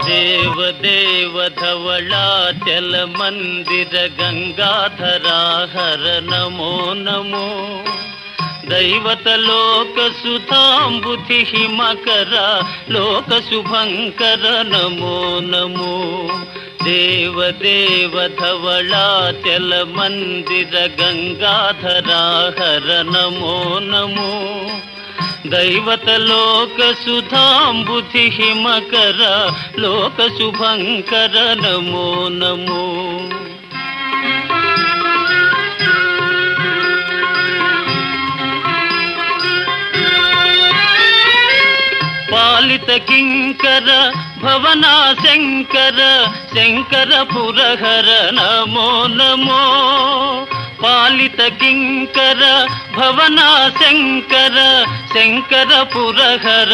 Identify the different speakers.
Speaker 1: देव धवलाचल मंदिर गंगाधरा हर नमो नमो दैवत लोक सुधांबुधि हिमकर लोक शुभंकर नमो नमो देव धवलाचल मंदिर गंगाधरा हर नमो नमो दैवत लोक सुधांबुधि हिमकर लोक शुभंकर नमो नमो पालित किंकर भवना शंकर शंकर पुरहर नमो नमो पालित किंकर भवना शंकर शंकर पुरहर